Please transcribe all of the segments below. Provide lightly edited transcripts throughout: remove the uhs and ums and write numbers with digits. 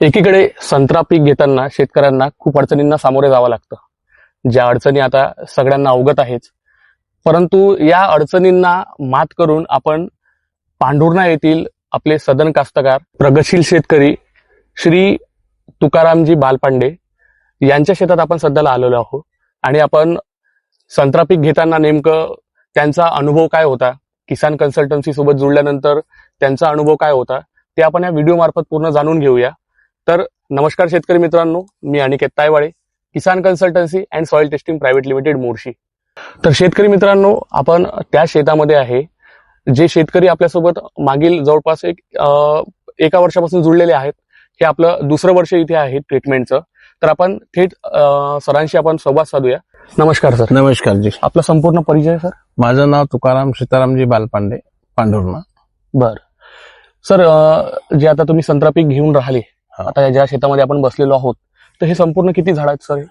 एकीकडे संत्रा पीक घेताना शेतकऱ्यांना खूप अडचणींना सामोरे जावं लागतं. ज्या अडचणी आता सगळ्यांना अवगत आहेच, परंतु या अडचणींना मात करून आपण पांढुर्णा येथील आपले सदन कास्तकार प्रगतशील शेतकरी श्री तुकारामजी बालपांडे यांच्या शेतात आपण सध्याला आलेलो आहोत. आणि आपण संत्रा पीक घेताना नेमकं त्यांचा अनुभव काय होता, किसान कन्सल्टन्सी सोबत जुळल्यानंतर त्यांचा अनुभव काय होता, ते आपण या व्हिडिओ मार्फत पूर्ण जाणून घेऊया. तर नमस्कार शेतकरी मित्रांनो, मी Aniket Taywale, Kisan consultancy and soil testing private limited Morshi. तर शेतकरी मित्रांनो, आपण त्या शेतामध्ये आहे जे शेतकरी आपल्यासोबत मागील जवळपास एका वर्षापासून जुळलेले आहेत. हे आपलं दुसरं वर्ष इथे आहे ट्रीटमेंटचं. तर आपण थेट सरांशी आपण संवाद साधूया. नमस्कार सर. नमस्कार जी. आपला संपूर्ण परिचय सर. माझं नाव तुकाराम सीतारामजी बालपांडे, पांढुर्णा. बर सर, जे आता तुम्ही संत्रा पीक घेऊन राहिले, हा. आता ज्या शेतामध्ये आपण बसलेलो आहोत, तर हे संपूर्ण किती झाड आहेत सर?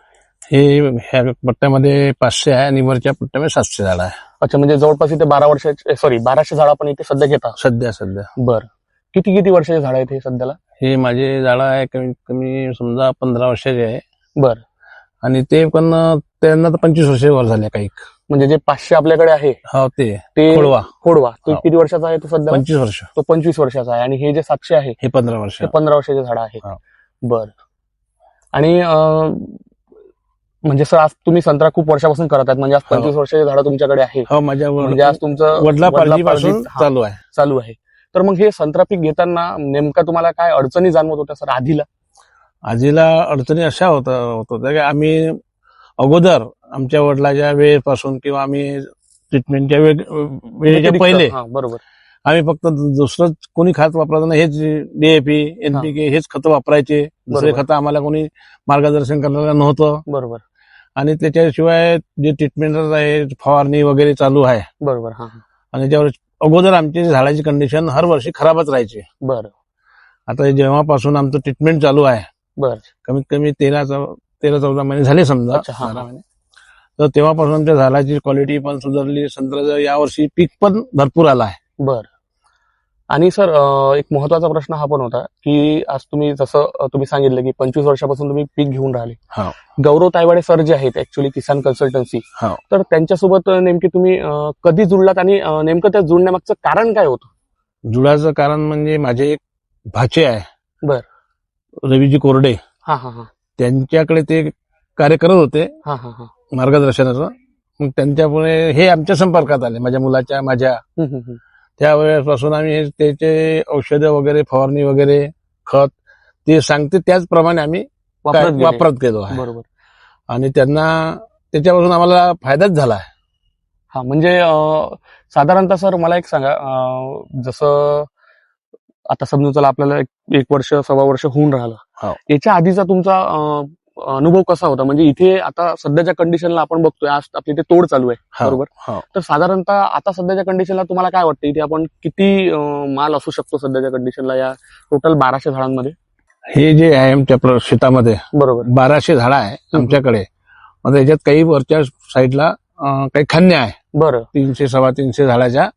हे ह्या पट्ट्यामध्ये 500 आहे आणि वरच्या पट्ट्यामध्ये 700 झाड आहे. अच्छा, म्हणजे जवळपास इथे 1200 झाड आपण इथे सध्या घेता. सध्या बर, किती वर्षाचे झाड आहेत हे सध्याला? हे माझे झाड आहे कमीत कमी समजा 15 वर्षाचे आहे. बर, आणि ते पण त्यांना तर 25 वर्ष वर झाले काही. म्हणजे जे 500 आपल्याकडे आहे हो ते खोडवा तो हो. किती वर्षाचा आहे तो सध्या? 25 वर्ष. तो 25 वर्षाचा आहे. आणि हे जे 700 आहे हे 15 वर्ष. ते 15 वर्षाचे झाड आहे. हो. बर, आणि म्हणजे सर आज तुम्ही संत्रा खूप वर्षापासून करत आहेत, म्हणजे आज 25 वर्षाचे झाड तुमच्याकडे आहे. हो, माझ्या म्हणजे आज तुमचं वडिलापासून चालू आहे. तर मग हे संत्रा पीक घेताना नेमका तुम्हाला काय अडचणी जाणवत होत्या सर आजीला अडचणी अशा होत होत्या की आम्ही अगोदर आमच्या वडिलाच्या वेळेपासून किंवा आम्ही ट्रीटमेंटच्या वेळेच्या पहिले बरोबर आम्ही फक्त दुसरं कोणी खत वापरायचं नाही, हेच DAP NPK हेच खत वापरायचे. दुसरे खत आम्हाला कोणी मार्गदर्शन करणारं नव्हतं. बरोबर. आणि त्याच्याशिवाय जे ट्रीटमेंट आहे, फवारणी वगैरे चालू आहे. बरोबर. आणि त्यावर अगोदर आमची झाडाची कंडिशन हर वर्षी खराबच राहायची. बरं. आता जेव्हापासून आमचं ट्रीटमेंट चालू आहे, बरं, कमीत कमी 13-14 महिने झाले समजा. 12 महिने. तर तेव्हापासून आमच्या झाडाची क्वालिटी पण सुधारली. संत्र्याचं यावर्षी पीक पण भरपूर आला आहे. बर. आणि सर, एक महत्वाचा प्रश्न हा पण होता की आज तुम्ही जसं तुम्ही सांगितलं की 25 वर्षापासून तुम्ही पीक घेऊन राहिले. गौरव तायवाडे सर जे आहेत ऍक्च्युली किसान कन्सल्टन्सी, तर त्यांच्यासोबत नेमकी तुम्ही कधी जुळलात आणि नेमकं त्या जुळण्यामागचं कारण काय होतं? जुळाचं कारण म्हणजे माझे एक भाचे आहे. बर. रवीजी कोरडे. त्यांच्याकडे ते कार्य करत होते मार्गदर्शनाचं. मग त्यांच्यामुळे हे आमच्या संपर्कात आले, माझ्या मुलाच्या माझ्या. त्यावेळेपासून आम्ही त्याचे औषधं वगैरे, फवारणी वगैरे, खत ते सांगते त्याचप्रमाणे आम्ही वापरत गेलो आहे. बरोबर. आणि त्यांना त्याच्यापासून आम्हाला फायदाच झाला आहे. हा, म्हणजे साधारणतः सर मला एक सांगा, जसं आता समजून चला आपल्याला 1 वर्ष 1.25 वर्ष होऊन राहिलं, याच्या आधीचा तुमचा अनुभव कसा होता? म्हणजे इथे आता सध्याच्या कंडिशनला आपण बघतोय, आज आपली इथे तोड चालू आहे, बरोबर. तर साधारणतः आता सध्याच्या कंडिशनला तुम्हाला काय वाटतं, इथे आपण किती माल असू शकतो सध्याच्या कंडिशनला या टोटल 1200 झाडांमध्ये? हे जे आहे आमच्या शेतामध्ये, बरोबर, 1200 झाडं आहे आमच्याकडे. मग याच्यात काही वरच्या साईडला काही खन्या आहे. बरं. 300-350 झाडाच्या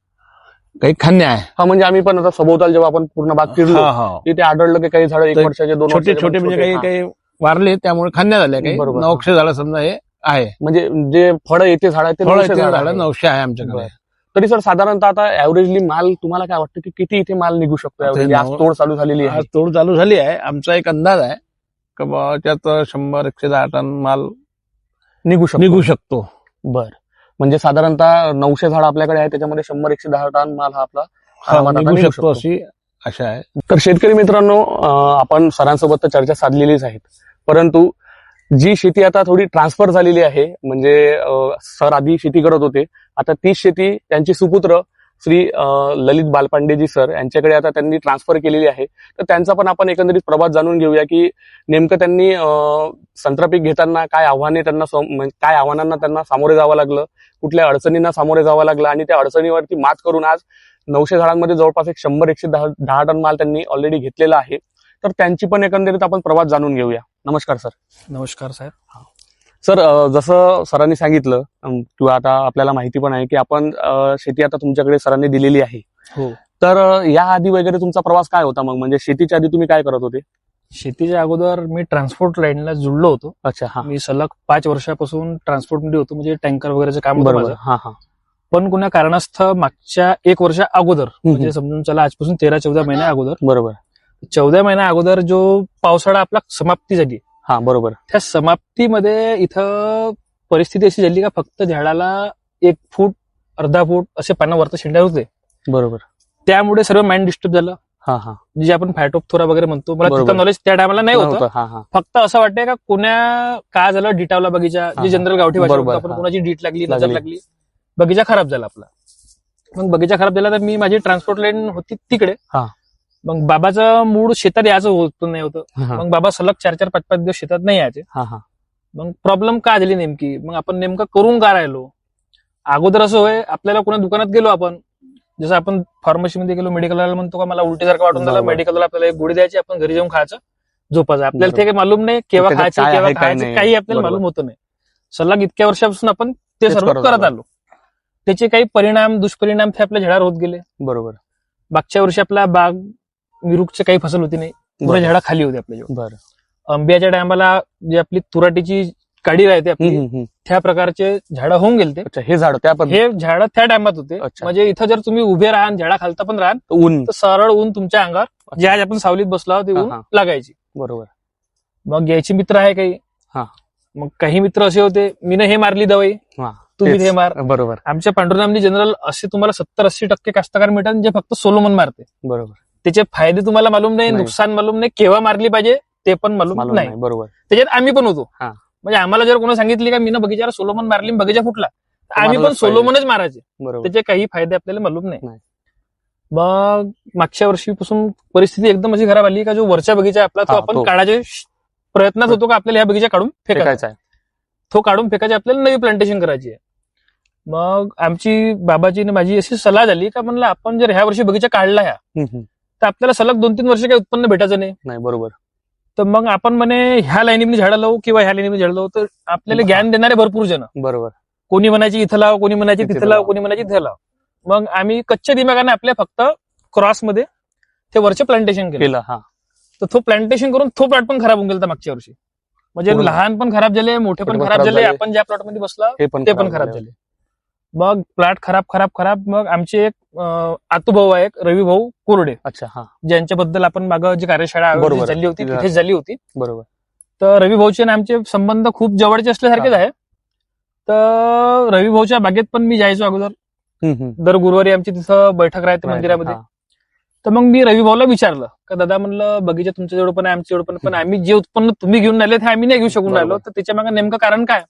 काही खन्या आहे. हा, म्हणजे आम्ही पण आता सभोवताल जेव्हा आपण पूर्ण बाग फिरलो, तिथे आढळलं की काही झाडं 1 वर्षाचे, 2 छोटे छोटे म्हणजे काही वारले, त्यामुळे खन्या झाल्या. काही 900 झाडं समजा हे आहे. म्हणजे जे फळं येते झाड आहे ते 900 आहे आमच्याकडे. तरी सर साधारणतः आता ऍव्हरेजली माल तुम्हाला काय वाटतं की किती इथे माल निघू शकतो? आज तोड चालू झालेली आहे. आज तोड चालू झाली आहे. आमचा एक अंदाज आहे की त्यात 100-110 टन माल निघू शकतो. बर, म्हणजे साधारणतः 900 झाड आपल्याकडे आहे, त्याच्यामध्ये 100-110 टन माल हा आपला निघू शकतो अशी आशा आहे. तर शेतकरी मित्रांनो, आपण सरांसोबत तर चर्चा साधलेलीच आहेत, परंतु जी शेती आता थोडी ट्रान्सफर झालेली आहे, म्हणजे सर आधी शेती करत होते, आता तीच शेती त्यांचे सुपुत्र श्री ललित बालपांडेजी सर यांच्याकडे आता त्यांनी ट्रान्सफर केलेली आहे. तर त्यांचा पण आपण एकंदरीत प्रवास जाणून घेऊया की नेमकं त्यांनी संत्रा पीक घेताना काय आव्हानांना त्यांना सामोरे जावं लागलं, कुठल्या अडचणींना सामोरे जावं लागलं, आणि त्या अडचणीवरती मात करून आज 900 झाडांमध्ये जवळपास 100-110 टन माल त्यांनी ऑलरेडी घेतलेला आहे. तर त्यांची पण एकंदरीत आपण प्रवास जाणून घेऊया. नमस्कार सर. नमस्कार साहेब. सर, जसं सरांनी सांगितलं किंवा आता आपल्याला माहिती पण आहे की आपण शेती आता तुमच्याकडे सरांनी दिलेली आहे. हो. तर या आधी वगैरे तुमचा प्रवास काय होता? मग म्हणजे शेतीच्या आधी तुम्ही काय करत होते? शेतीच्या अगोदर मी ट्रान्सपोर्ट लाईनला जुळलो होतो. अच्छा. हा. मी सलग 5 वर्षापासून ट्रान्सपोर्ट मध्ये होतो, म्हणजे टँकर वगैरेचं काम होतं बरोबर. माझं. हा हा. पण कुणा कारणास्तव मागच्या 1 वर्षा अगोदर, म्हणजे समजून चला आजपासून 13-14 महिन्या अगोदर, बरोबर. 14 महिन्या अगोदर जो पावसाळा आपला समाप्ती झाली, हा बरोबर. त्या समाप्तीमध्ये इथं परिस्थिती अशी झाली का फक्त झाडाला 1 फूट अर्धा फूट असे पानं वरती शेंड्यावर होते. बरोबर. त्यामुळे सर्व माइंड डिस्टर्ब झालं. हा हा. जे आपण फायटोप्थोरा वगैरे म्हणतो, मला बरोबर. तिथं नॉलेज त्या टायमाला नाही होतं. हा हा. फक्त असं वाटतंय का कोण्या का झालं डिटावला बगीचा, हा, जे जनरल गावठी भाषा बरोबर, म्हणतो आपण, हा. कोणाची डीट लागली, नजर लागली. लागली, बगीचा खराब झाला आपला. मग बगीचा खराब झाला तर मी माझी ट्रान्सपोर्ट लाईन होती तिकडे. हा. मग बाबाचं मूड शेतात यायचं होत नाही होतं. हा मग बाबा सलग 4-4, 5-5 दिवस शेतात नाही यायचे. हा हा. मग प्रॉब्लेम का झाली नेमकी, मग आपण नेमकं करून का राहिलो. अगोदर असं होय, आपल्याला कोणा दुकानात गेलो आपण, जसं आपण फार्मसीमध्ये गेलो, मेडिकलला म्हणतो का मला उलटीसारखं वाटून झालं, बरोबर. मेडिकलला आपल्याला एक गोळी द्यायची, आपण घरी जाऊन खायचं, झोपायचं. आपल्याला बरोबर. ते काही मालूम नाही केव्हा त्याच्यात खायचे, काय केव्हा आहे, काय खायचे, नाही. काही आपल्याला बरोबर. मालूम होतं नाही. सलग इतक्या वर्षापासून आपण ते तेच सर्व करत करत आलो. आलो. त्याचे काही परिणाम, दुष्परिणाम ते आपल्या झाडावर होत गेले. बरोबर. मागच्या वर्षी आपला बाग मिरूकची काही फसल होती नाही, पुढे बरं. झाडं खाली होती आपल्याजवळ. बरं. आंब्याच्या टायमाला जी आपली तुराटीची काडी राहते आपली, त्या प्रकारचे झाडं होऊन गेलते. अच्छा. हे झाड त्या हे झाडं त्या टायमात होते. अच्छा. म्हणजे इथं जर तुम्ही उभे राहा, झाडा खालता पण राहा, ऊन. तर सरळ ऊन तुमच्या अंगावर, जे आज आपण सावलीत बसलो आहोत, ते ऊन हा, हा. लागायची. बरोबर. मग यायचे मित्र आहे काही. हा. मग काही मित्र असे होते, मीनं हे मारली दवाई, हा. तुम्ही तेच. हे मार. बरोबर. आमच्या पांडुरंगामधी जनरल असे तुम्हाला 70-80% कास्तकार मिळतात जे फक्त सोलोमन मारते. बरोबर. त्याचे फायदे तुम्हाला मालूम नाही, नाही. नुकसान मालूम नाही, केव्हा मारली पाहिजे ते पण मालूम मालूम नाही. नाही. बरोबर. त्याच्यात आम्ही पण होतो. हा. म्हणजे आम्हाला जर कोणी सांगितली का मीनं बगीच्याला सोलोमन मारली, बगीचा फुटला, तर आम्ही पण मारलंच पाहिजे. सोलोमनच मारायचे. बरोबर. त्याचे काही फायदे आपल्याला मालूम नाही. नाही. मग मागच्या वर्षीपासून परिस्थिती एकदम अशी खराब आली का जो वरच्या बगीचा आहे आपला, तो हा, आपण तो. काढायचे प्रयत्नात होतो का आपल्याला ह्या बगीचा काढून फेकायचा. फेकायचं आहे. तो काढून फेकायचा, आपल्याला नवी प्लांटेशन करायची आहे. मग आमची बाबाची आणि माझी अशी सलाह झाली का म्हणलं आपण जर ह्या वर्षी बगीचा काढला ह्या, तर आपल्याला सलग 2-3 वर्ष काही उत्पन्न भेटायचं नाही. नाही. बरोबर. तर मग आपण म्हणे ह्या लाईनीमध्ये झाडं लावू किंवा ह्या लाईनीमध्ये झाडं लावू, तर आपल्याला ज्ञान देणारे भरपूर जण, बरोबर. कोणी म्हणायची इथं लाव, कोणी म्हणायची तिथे तिथं लाव, लाव. कोणी म्हणायची तिथं लाव. मग आम्ही कच्च्या दिमागाने आपल्या फक्त क्रॉसमध्ये ते वरचे प्लांटेशन केलं. केलं. हा. तर तो प्लांटेशन करून तो प्लॉट पण खराब होऊन गेला मागच्या वर्षी. म्हणजे पूर्ण. लहान पण खराब झाले, मोठे पण खराब झाले. आपण ज्या प्लॉटमध्ये बसला ते ते पण खराब झाले. मग प्लॉट खराब. मग आमचे एक आतूभाऊ आहे, रवी भाऊ कोरडे, अच्छा. हा. ज्यांच्याबद्दल आपण मागं जी कार्यशाळा आयोजित बरोबर. झाली होती तिथं. तिथेच झाली होती. बरोबर. तर रवी भाऊचे आणि आमचे संबंध खूप जवळचे असल्यासारखेच आहे. तर रवी भाऊच्या बागेत पण मी जायचो अगोदर. दर गुरुवारी आमची तिथं बैठक राहते मंदिरामध्ये. हा. तर मग मी रवी भाऊला विचारलं का दादा म्हणलं बगीचा तुमच्या जवळ पण आहे, आमच्या जवळ पण आम्ही जे उत्पन्न तुम्ही घेऊन राहिले ते आम्ही नाही घेऊ शकून राहिलो, तर त्याच्या मागे नेमकं कारण काय.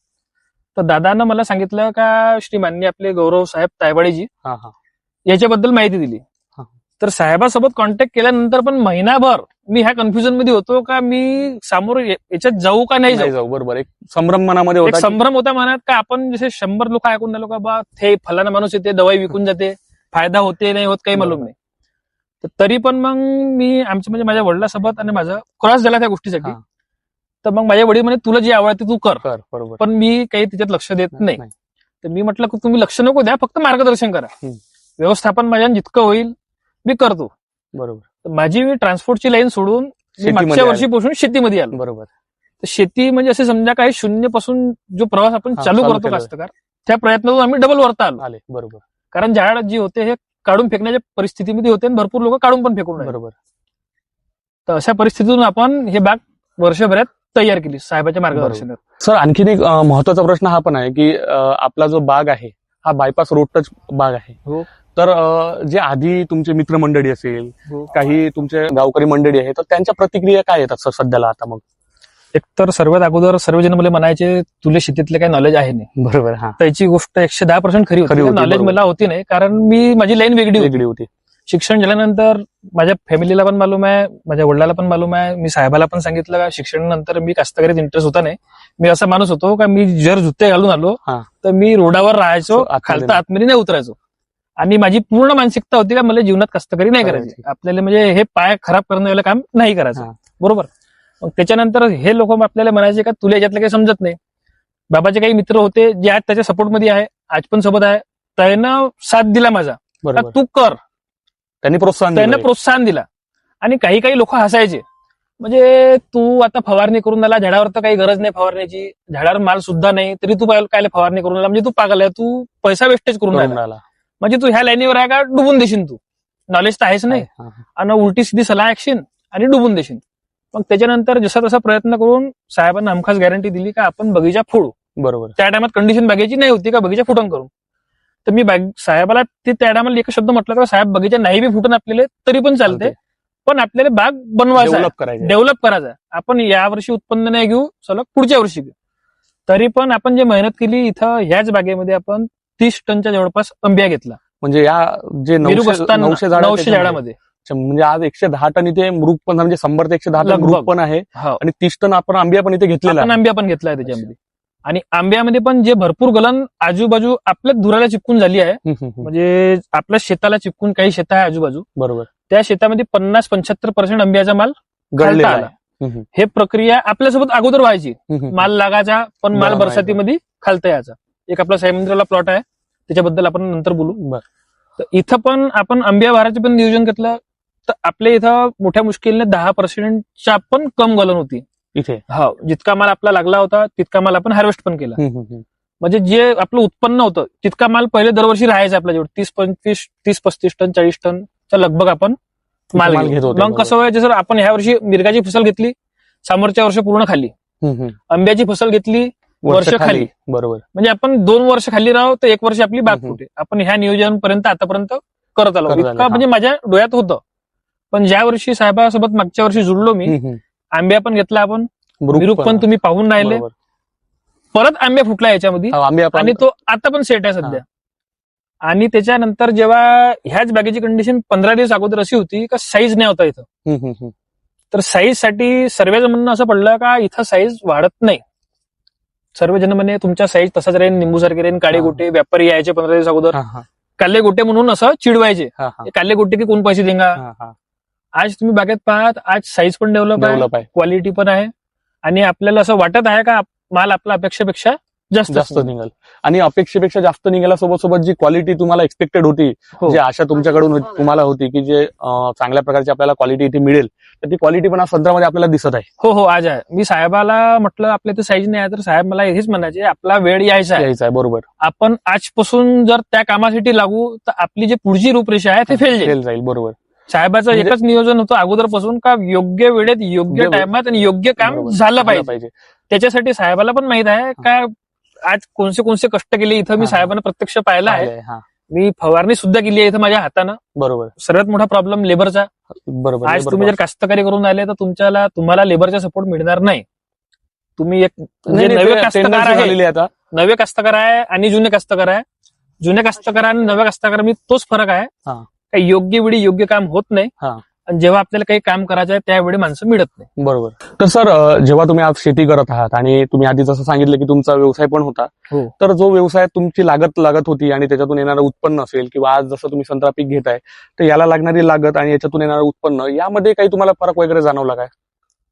तर दादानं मला सांगितलं का श्री माननीय आपले गौरव साहेब तायवाडेजी हा हा. याच्याबद्दल माहिती दिली. हा. तर साहेबासोबत कॉन्टॅक्ट केल्यानंतर पण महिनाभर मी ह्या कन्फ्युजन मध्ये होतो का मी सामोर याच्यात जाऊ का नाही नाही जाऊ. जाऊ. बरोबर. एक संभ्रम मनामध्ये एक होता की- संभ्रम होता मनात का आपण जसे 100 लोक ऐकून राहिलो का बा ते फलाना माणूस येते, दवाई विकून जाते, फायदा होते नाही होत काही मालूम नाही. तर तरी पण मग मी आमच्या म्हणजे माझ्या वडिलांसोबत आणि माझा क्रॉस झाला त्या गोष्टीसाठी. हा. तर मग माझ्या वडील म्हणे तुला जे आवडते तू कर, कर. बरोबर. पण मी काही त्याच्यात लक्ष देत नाही. तर मी म्हटलं की तुम्ही लक्ष नको द्या, फक्त मार्गदर्शन करा. व्यवस्थापन माझ्या जितकं होईल मी करतो. बरोबर. तर माझी मी ट्रान्सपोर्टची लाईन सोडून मी शेतीमध्ये मागच्या आले. वर्षीपासून शेतीमध्ये आलो. बरोबर. तर शेती म्हणजे असे समजा काही शून्यपासून जो प्रवास आपण हा, चालू चालू करतो केला. कास्तकार, त्या प्रयत्नातून आम्ही डबल वरता आलो. आले. बरोबर. कारण झाड जी होते हे काढून फेकण्याच्या परिस्थितीमध्ये होते आणि भरपूर लोक काढून पण फेकून राहिले. बरोबर. तर अशा परिस्थितीतून आपण हे बाग वर्षभरात तयार केली साहेबाच्या मार्गदर्शनात. सर, आणखीन एक महत्वाचा प्रश्न हा पण आहे की आपला जो बाग आहे हा बायपास रोड टच बाग आहे. हो. तर जे आधी तुमचे मित्रमंडळी असेल, हो. काही तुमचे गावकरी मंडळी आहे, तर त्यांच्या प्रतिक्रिया काय येतात सर सध्याला आता मग? एक तर सर्वात अगोदर सर्वजण मला म्हणायचे तुला शेतीतले काही नॉलेज आहे नाही. बरोबर. हा. त्याची गोष्ट 110% खरी खरी होती. होती, नॉलेज बरोबर. मला होती नाही, कारण मी माझी लाईन वेगळी होती. वेगळी होती. शिक्षण झाल्यानंतर माझ्या फॅमिलीला पण मालूम आहे, माझ्या वडिलाला पण मालूम आहे. मी साहेबाला पण सांगितलं का शिक्षणानंतर मी कास्तकारीत इंटरेस्ट होता नाही. मी असा माणूस होतो का मी जर जुते घालून आलो हा. तर मी रोडावर राहायचो, आतमध्ये खालता आतमध्ये नाही उतरायचो. आणि माझी पूर्ण मानसिकता होती का मला जीवनात कास्तकारी नाही करायची. करायची. आपल्याला म्हणजे हे पाय खराब करण्याला काम नाही करायचं. हा. बरोबर. मग त्याच्यानंतर हे लोक आपल्याला म्हणायचे का तुला याच्यातलं काही समजत नाही. बाबाचे काही मित्र होते जे आज त्याच्या सपोर्टमध्ये आहे, आज पण सोबत आहे. त्यानं साथ दिला माझा का बरोबर. तू कर, त्यांनी प्रोत्साहन त्यानं दिलं. प्रोत्साहन दिला. आणि काही लोक हसायचे म्हणजे तू आता फवारणी करून आला, झाडावर तर काही गरज नाही फवारण्याची, झाडावर माल सुद्धा नाही, तरी तू काय फवारणी करून आला, म्हणजे तू पागल आहे, तू पैसा वेस्टेज करून करून राहिला. राहिला. म्हणजे तू ह्या लाईनीवर आहे का डुबून देशील, तू नॉलेज तर आहेच नाही, हा, हा. आणि उलटी सिधी सलाह ऐकशील आणि डुबून देशील. मग त्याच्यानंतर जसा तसा प्रयत्न करून साहेबांना हमखास गॅरंटी दिली का आपण बगीचा फोडू. बरोबर. त्या टायमात कंडिशन बागेची नाही होती का बगीचा फुटून करून. तर मी साहेबाला ते त्या टायमाला एक शब्द म्हटलं का साहेब बगीचा नाही बी फुटून आपल्याला तरी पण चालते, पण आपल्याला बाग बनवायचा, डेव्हलप करायचं. डेव्हलप करायचा. आपण यावर्षी उत्पन्न नाही घेऊ, सलग पुढच्या वर्षी घेऊ. तरी पण आपण जे मेहनत केली इथं ह्याच बागेमध्ये आपण 30 टनच्या जवळपास आंब्या घेतला. म्हणजे या जे 900 झाडामध्ये म्हणजे आज 110 टन इथे मृग पण, म्हणजे 100 ते 110 टन लगभग. मृग पण आहे हो. आणि 30 टन आपण आंब्या पण इथे घेतलेला आपण आहे. आंब्या पण घेतलाय त्याच्यामध्ये. आणि आंब्यामध्ये पण जे भरपूर गलन आजूबाजू आपल्या धुराला चिपकून झाली आहे, म्हणजे आपल्या शेताला चिपकून काही शेत आहे आजूबाजू, बरोबर. त्या शेतामध्ये 50-75% आंब्याचा माल गळलेला आला. आहे. हे प्रक्रिया आपल्यासोबत अगोदर व्हायची, माल लागायचा पण माल बरोबर. बरसातीमध्ये खालता यायचा. एक आपला सायमंद्राला प्लॉट आहे, त्याच्याबद्दल आपण नंतर बोलू. बरं. तर इथं पण आपण आंब्या भाराचे पण नियोजन घेतलं, तर आपल्या इथं मोठ्या मुश्किलने 10%च्या पण कम गलन होती इथे. हो. जितका माल आपला लागला होता तितका माल आपण हार्वेस्ट पण केला. म्हणजे जे आपलं उत्पन्न होतं तितका माल पहिले दरवर्षी राहायचा आपल्याजवळ 30-35 टन 40 टनचा लगभग आपण माल घेत होतो. मग कसं व्हायचं सर, आपण ह्या वर्षी मिरगाची फसल घेतली, समोरच्या वर्ष पूर्ण खाली, आंब्याची फसल घेतली वर्ष खाली. बरोबर. म्हणजे आपण 2 वर्ष खाली राहू तर 1 वर्ष आपली बाग फुटे. आपण ह्या नियोजनापर्यंत आतापर्यंत करत आलो. इतका म्हणजे माझ्या डोळ्यात होतं. पण ज्या वर्षी साहेबासोबत मागच्या वर्षी जुळलो मी, आंब्या पण घेतला आपण, मिरूक पण तुम्ही पाहून राहिले, परत आंब्या फुटला याच्यामध्ये, आणि तो आता पण सेट आहे सध्या. आणि त्याच्यानंतर जेव्हा ह्याच बागेची कंडिशन 15 दिवस अगोदर अशी होती का साईज नाही होता इथं, तर साईज साठी सर्वजण म्हणणं असं पडलं का इथं साईज वाढत नाही. सर्वजण म्हणे तुमच्या साईज तसाच राहील, निंबूसारखे राहील, काळे गोटे. व्यापारी यायचे 15 दिवस अगोदर, काले गोटे म्हणून असं चिडवायचे, काले गोटे की कोण पैसे देंगा. आज तुम्ही बागेत पाहात, आज साईज पण डेव्हलप आहे, क्वालिटी पण आहे, आणि आपल्याला असं वाटत आहे का माल आपल्या अपेक्षेपेक्षा जास्त निघाल. आणि अपेक्षेपेक्षा जास्त निघाला सोबत जी क्वालिटी तुम्हाला एक्सपेक्टेड होती, जी आशा तुमच्याकडून तुम्हाला होती की जे चांगल्या प्रकारची आपल्याला क्वालिटी इथे मिळेल, तर ती क्वालिटी पण आज संत्र्यामध्ये आपल्याला दिसत आहे. हो, आज आहे. मी साहेबाला म्हटलं आपल्या इथे साईज नाही आहे, तर साहेब मला हेच म्हणायचे आपला वेळ यायचा आहे. बरोबर. आपण आजपासून जर त्या कामासाठी लागू तर आपली जी पुढची रूपरेषा आहे ते फेल जाईल. बरोबर. साहेबाचं एकच नियोजन होतं अगोदरपासून का योग्य वेळेत योग्य टायमात आणि योग्य काम झालं पाहिजे. त्याच्यासाठी साहेबाला पण माहित आहे का आज कोणते कष्ट केले इथं मी साहेबांना प्रत्यक्ष पाहिलं आहे. मी फवारणी सुद्धा केली आहे इथं माझ्या हातानं. बरोबर. सर्वात मोठा प्रॉब्लेम लेबरचा. बरोबर. आज तुम्ही जर कास्तकारी करून आले तर तुम्हाला लेबरचा सपोर्ट मिळणार नाही. तुम्ही एक नवे कास्तकार आहे आणि जुने कास्तकार आहे. जुन्या कास्तकार आणि नव्या कास्तकार मी तोच फरक आहे. काही योग्य वेळी योग्य काम होत नाही, आणि जेव्हा आपल्याला काही काम करायचं आहे त्यावेळी माणसं मिळत नाही. बरोबर. तर सर, जेव्हा तुम्ही आज शेती करत आहात आणि तुम्ही आधी जसं सांगितलं की तुमचा व्यवसाय पण होता, तर जो व्यवसाय तुमची लागत होती आणि त्याच्यातून येणारं उत्पन्न असेल, किंवा आज जसं तुम्ही संत्रा पीक घेताय तर याला लागणारी लागत आणि याच्यातून येणारं उत्पन्न, यामध्ये काही तुम्हाला फरक वगैरे जाणवला काय?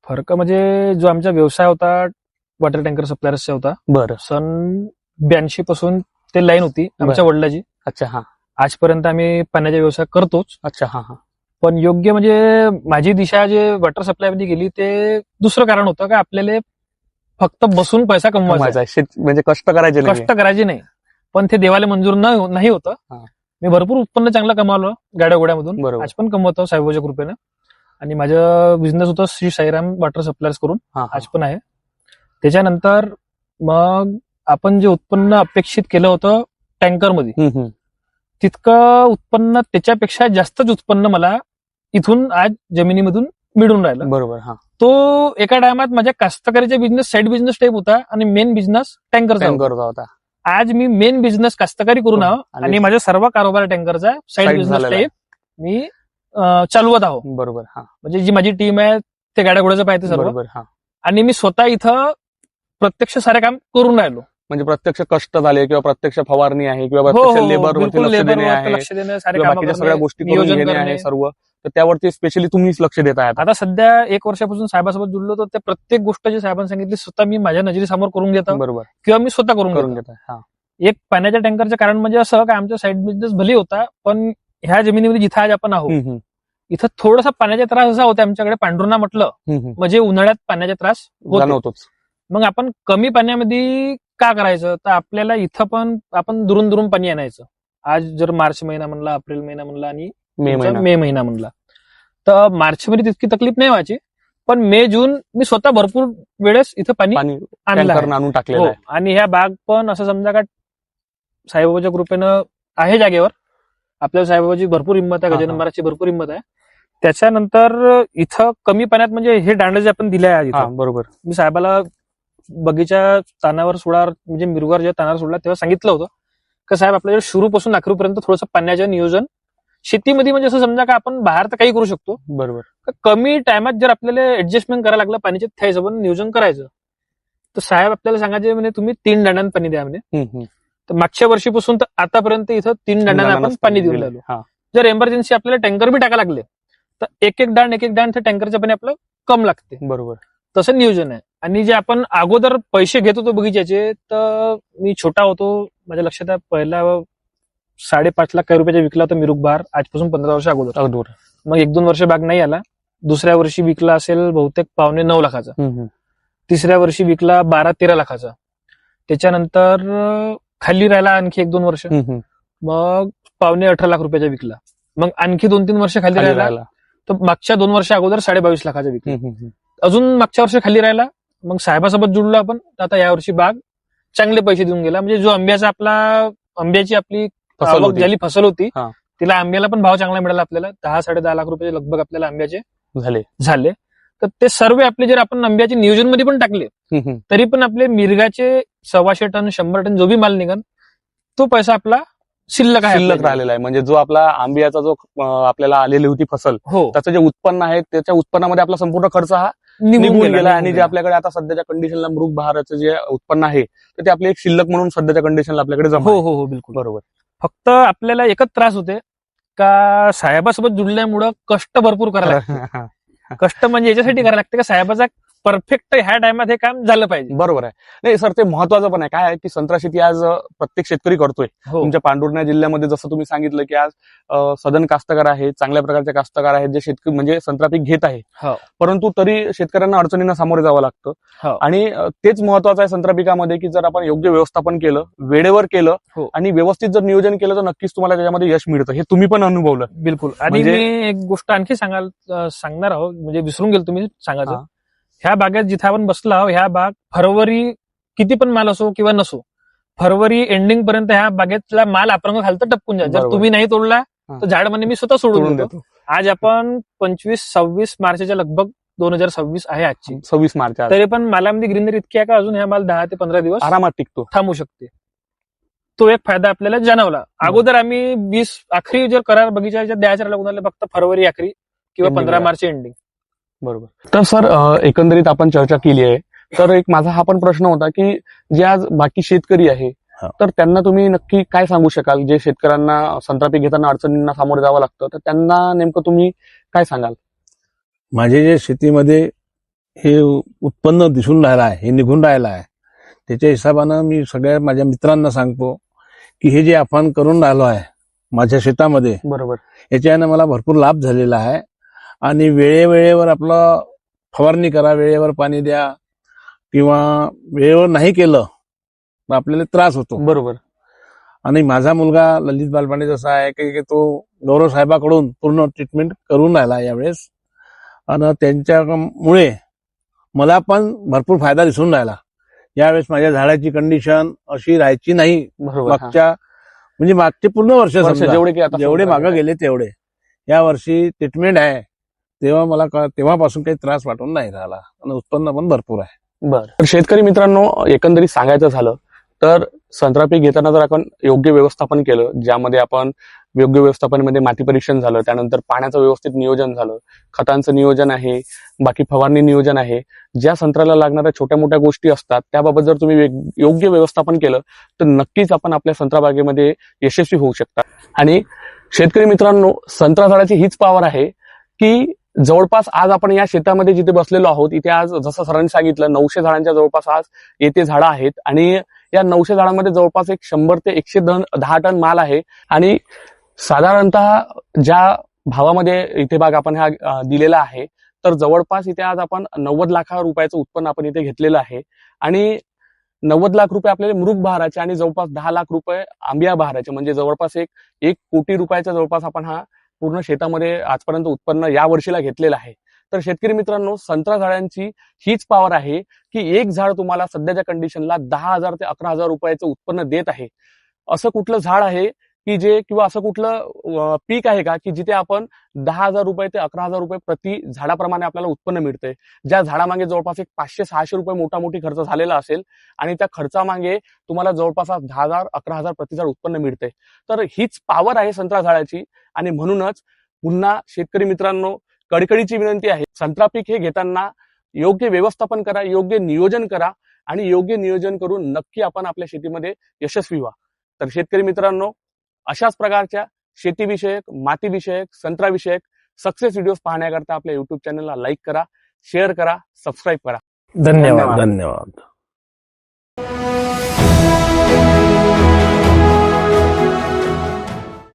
फरक म्हणजे जो आमचा व्यवसाय होता वॉटर टँकर सप्लायर्सचा होता. बरं. सन 82 पासून ते लाईन होती आमच्या वडिलाची. अच्छा. आजपर्यंत आम्ही पाण्याचा व्यवसाय करतोच. अच्छा. पण योग्य म्हणजे माझी दिशा जे वॉटर सप्लाय मध्ये गेली ते दुसरं कारण होतं का आपल्याला फक्त बसून पैसा कमवायचा, म्हणजे कष्ट करायचे नाही. पण ते देवाला मंजूर नाही होतं. मी भरपूर उत्पन्न चांगलं कमावलं गाड्या गोड्यामधून, आज पण कमवतो साहेबाच्या कृपेनं. आणि माझं बिझनेस होतं श्री साईराम वॉटर सप्लायर्स करून, आज पण आहे. त्याच्यानंतर मग आपण जे उत्पन्न अपेक्षित केलं होतं टँकरमध्ये, तितकं उत्पन्न त्याच्यापेक्षा जास्तच उत्पन्न मला इथून आज जमिनीमधून मिळून राहिलं. बरोबर. तो एका टायमात माझ्या कास्तकारीचा बिझनेस साईड बिझनेस टाईप होता आणि मेन बिझनेस टँकरचा होता. आज मी मेन बिझनेस कास्तकारी करून आहो आणि माझा सर्व कारोबार टँकरचा साईड बिझनेस टाईप मी चालवत आहो. बरोबर. म्हणजे जी माझी टीम आहे ते गाड्या घोड्याचं पाहिजे सर्व, आणि मी स्वतः इथं प्रत्यक्ष सारे काम करून राहिलो. म्हणजे प्रत्यक्ष कष्ट झाले किंवा प्रत्यक्ष फवारणी आहे किंवा प्रत्यक्ष लेबरवरती लक्ष देणे आहे, बाकीच्या सगळ्या गोष्टी करून घेणे आहे सर्व, तर त्यावरती स्पेशली तुम्हीच लक्ष देत आहात. आता सध्या 1 वर्षापासून साहेबासोबत जुळलो तर त्या प्रत्येक गोष्ट जी साहेबांनी सांगितली स्वतः मी माझ्या नजरेसमोर करून घेतो. बरोबर. किंवा मी स्वतः करून घेतो. एक पाण्याच्या टँकरचं कारण म्हणजे असं का आमचा साईड बिझनेस भले होता, पण ह्या जमिनीमध्ये जिथं आज आपण आहोत इथं थोडासा पाण्याचा त्रास असा होता आमच्याकडे, पांढरुणा म्हटलं म्हणजे उन्हाळ्यात पाण्याचा त्रास होतो. जाणवतोच. मग आपण कमी पाण्यामध्ये का करायचं, तर आपल्याला इथं पण आपण दुरून दुरून पाणी आणायचं. आज जर मार्च महिना म्हणला, एप्रिल महिना म्हणला आणि मे महिना म्हणला, तर मार्च मध्ये तितकी तकलीफ नाही व्हायची, पण मे जून मी स्वतः भरपूर वेळेस इथं पाणी आणलं आहे. आणून टाकलेलं आहे. आणि ह्या बाग पण असं समजा का साईबाबाच्या कृपेनं आहे जागेवर. आपल्या साईबाबाची भरपूर हिंमत आहे, गजानन महाराजची भरपूर हिंमत आहे. त्याच्यानंतर इथं कमी पाण्यात म्हणजे हे दांडे जे आपण दिले आहे इथं, बरोबर. मी साहेबाला बगीच्या तानावर सोडा म्हणजे मिरगावर जेव्हा तानावर सोडला तेव्हा सांगितलं होतं की साहेब आपल्याला सुरूपासून अखेरपर्यंत थोडंसं पाण्याचं नियोजन शेतीमध्ये म्हणजे असं समजा का आपण बाहेर तर काही करू शकतो, बरोबर. कमी टायमात जर आपल्याला ऍडजस्टमेंट करायला लागलं पाण्याचे त्या हिशोबाने नियोजन करायचं. तर साहेब आपल्याला सांगायचे म्हणजे तुम्ही 3 दांड्यानं पाणी द्या म्हणे. तर मागच्या वर्षीपासून तर आतापर्यंत इथं 3 दांड्यानं आपण पाणी देऊन राहिलो. जर एमर्जन्सी आपल्याला टँकर बी टाका लागले तर एक एक दांड त्या टँकरचं पाणी आपलं कम लागते. बरोबर. तसं नियोजन आहे. आणि जे आपण अगोदर पैसे घेत होतो बगीच्याचे, तर मी छोटा होतो, माझ्या लक्षात आहे पहिला 5.5 लाख काही रुपयाचा विकला होता मिरुक बहार, आजपासून 15 वर्ष अगोदर. मग 1-2 वर्ष बाग नाही आला. दुसऱ्या वर्षी विकला असेल बहुतेक 8.25 लाखाचा. तिसऱ्या वर्षी विकला 12-13 लाखाचा. त्याच्यानंतर खाली राहिला आणखी 1-2 वर्ष, मग 18.25 लाख रुपयाचा विकला. मग आणखी 2-3 वर्ष खाली राहिला, तर मागच्या 2 वर्ष अगोदर 22.5 लाखाचा विकला. अजून मागच्या वर्षी खाली राहिला, मग साहेबासोबत जुळलो आपण. आता यावर्षी बाग चांगले पैसे देऊन गेला. म्हणजे जो आंब्याची आपली झाली फसल होती, तिला आंब्याला पण भाव चांगला मिळाला आपल्याला. 10-10.5 लाख रुपये लगभग आपल्याला आंब्याचे झाले. तर ते सर्व आपले जर आपण आंब्याचे नियोजन मध्ये पण टाकले तरी पण आपले मिरगाचे 125 टन 100 टन जो बी माल निघन तो पैसा आपला शिल्लक राहिलेला आहे. म्हणजे जो आपला आंब्याचा जो आपल्याला आलेली होती फसल, त्याचं जे उत्पन्न आहे त्याच्या उत्पन्नामध्ये आपला संपूर्ण खर्च हा निघून गेला. आणि जे आपल्याकडे आता सध्याच्या कंडिशनला मृग बहाराचं जे उत्पन्न आहे तर ते आपले एक शिल्लक म्हणून सध्याच्या कंडिशनला आपल्याकडे जमा. हो बिलकुल बरोबर. फक्त आपल्याला एकच त्रास होते का साहेबासोबत जुळल्यामुळं कष्ट भरपूर करायला लागते. कष्ट म्हणजे याच्यासाठी करायला लागते का साहेबाचा परफेक्ट ह्या टायमात हे काम झालं पाहिजे. बरोबर आहे. नाही सर, ते महत्वाचं पण आहे. काय आहे की संत्रा शेती आज प्रत्येक शेतकरी करतोय. तुमच्या पांढुर्णा जिल्ह्यामध्ये जसं तुम्ही सांगितलं की आज सदन कास्तकार आहे, चांगल्या प्रकारचे कास्तकार आहेत जे शेतकरी म्हणजे संत्रा पीक घेत आहे, परंतु तरी शेतकऱ्यांना अडचणींना सामोरे जावं लागतं. आणि तेच महत्वाचं आहे संत्रा पिकामध्ये की जर आपण योग्य व्यवस्थापन केलं, वेळेवर केलं आणि व्यवस्थित जर नियोजन केलं तर नक्कीच तुम्हाला त्याच्यामध्ये यश मिळतं. हे तुम्ही पण अनुभवलं. बिलकुल. आणि मी एक गोष्ट आणखी सांगणार आहोत, म्हणजे विसरून गेलो तुम्ही सांगायचं. ह्या बागेत जिथे आपण बसलो आहोत, ह्या बाग फरवरी किती पण माल असो किंवा नसो, फरवरी एंडिंग पर्यंत ह्या बागेतला माल अपरंग खालतं टपकून जाईल. जर तुम्ही नाही तोडला तर झाड म्हणजे मी स्वतः सोडून देतो. आज आपण 25-26 मार्चच्या लगभग 2026 आहे आजची, 26 मार्च. तरी पण मालामध्ये ग्रीनरी इतकी आहे का अजून ह्या माल 10 ते 15 दिवस आरामात टिकतो, थांबू शकते. तो एक फायदा आपल्याला जाणवला. अगोदर आम्ही 20 आखरी जर करार बगीचाच्या द्यायच्या लागून फक्त फरवरी आखरी किंवा 15 मार्च एंडिंग. बरोबर. तर सर, एकंदरीत आपण चर्चा केली आहे. तर एक माझा हा पण प्रश्न होता की जे आज बाकी शेतकरी आहे तर त्यांना तुम्ही नक्की काय सांगू शकाल, जे शेतकऱ्यांना संत्रा पीक घेताना अडचणींना सामोरे जावं लागतं, तर त्यांना नेमकं तुम्ही काय सांगाल? माझे जे शेतीमध्ये हे उत्पन्न दिसून राहिलं आहे, हे निघून राहिलं आहे, त्याच्या हिशोबानं मी सगळ्या माझ्या मित्रांना सांगतो की हे जे आपण करून राहिलो आहे माझ्या शेतामध्ये, बरोबर, याच्यानं मला भरपूर लाभ झालेला आहे. आणि वेळेवर आपलं फवारणी करा, वेळेवर पाणी द्या, किंवा वेळेवर नाही केलं तर आपल्याला त्रास होतो. बरोबर. आणि माझा मुलगा ललित बालपांडे जसा आहे की तो गौरव साहेबाकडून पूर्ण ट्रीटमेंट करून राहिला यावेळेस, आणि त्यांच्यामुळे मला पण भरपूर फायदा दिसून राहिला. यावेळेस माझ्या झाडाची कंडिशन अशी राहायची नाही म्हणजे मागचे पूर्ण वर्ष जेवढे मागे गेले तेवढे. या वर्षी ट्रीटमेंट आहे तेव्हा मला तेव्हापासून काही त्रास वाटून नाही राहिला आणि उत्पन्न पण भरपूर आहे. बरं. तर शेतकरी मित्रांनो, एकंदरीत सांगायचं झालं तर संत्रा पीक घेताना जर आपण योग्य व्यवस्थापन केलं, ज्यामध्ये आपण योग्य व्यवस्थापनामध्ये माती परीक्षण झालं, त्यानंतर पाण्याचं व्यवस्थित नियोजन झालं, खतांचं नियोजन आहे, बाकी फवारणी नियोजन आहे, ज्या संत्र्याला लागणाऱ्या छोट्या मोठ्या गोष्टी असतात त्याबाबत जर तुम्ही योग्य व्यवस्थापन केलं तर नक्कीच आपण आपल्या संत्रा बागेमध्ये यशस्वी होऊ शकता. आणि शेतकरी मित्रांनो, संत्रा झाडाची हीच पॉवर आहे की जवळपास आज आपण या शेतामध्ये जिथे बसलेलो आहोत, इथे आज जसं सरांनी सांगितलं 900 झाडांच्या जवळपास आज येथे झाडं आहेत. आणि या 900 झाडांमध्ये जवळपास एक 100 ते 110 टन माल आहे. आणि साधारणतः ज्या भावामध्ये इथे बाग आपण हा दिलेला आहे. तर जवळपास इथे आज आपण 90 लाख रुपयाचं उत्पन्न आपण इथे घेतलेलं आहे आणि 90 लाख रुपये आपल्याला मृग बहाराचे आणि जवळपास 10 लाख रुपये आंबिया बहाराचे, म्हणजे जवळपास एक कोटी रुपयाच्या जवळपास आपण हा पूर्ण शेतामध्ये आजपर्यंत उत्पन्न या वर्षीला घेतलेलं आहे. तर शेतकरी मित्रांनो, संत्रा झाडांची हीच पॉवर आहे की एक झाड तुम्हाला सध्याच्या कंडिशनला 10,000 ते 11,000 रुपयाचं उत्पन्न देत आहे. असं कुठलं झाड आहे की जे, किंवा असं कुठलं पीक आहे का की जिथे आपण 10,000 रुपये ते 11,000 रुपये प्रति झाडाप्रमाणे आपल्याला उत्पन्न मिळतंय, ज्या झाडामागे जवळपास 500-600 रुपये मोठा मोठी खर्च झालेला असेल आणि त्या खर्चामागे तुम्हाला जवळपास 10,000 11,000 प्रति झाड उत्पन्न मिळते. तर हीच पॉवर आहे संत्रा झाडाची. आणि म्हणूनच पुन्हा शेतकरी मित्रांनो, कडकडीची विनंती आहे, संत्रा पीक हे घेताना योग्य व्यवस्थापन करा, योग्य नियोजन करा आणि योग्य नियोजन करून नक्की आपण आपल्या शेतीमध्ये यशस्वी व्हा. तर शेतकरी मित्रांनो, अशाच प्रकारच्या शेतीविषयक, मातीविषयक, संत्राविषयक सक्सेस व्हिडिओज पाहण्याकरता आपल्या युट्यूब चॅनलला लाईक करा, शेअर करा, सबस्क्राईब करा. धन्यवाद. धन्यवाद.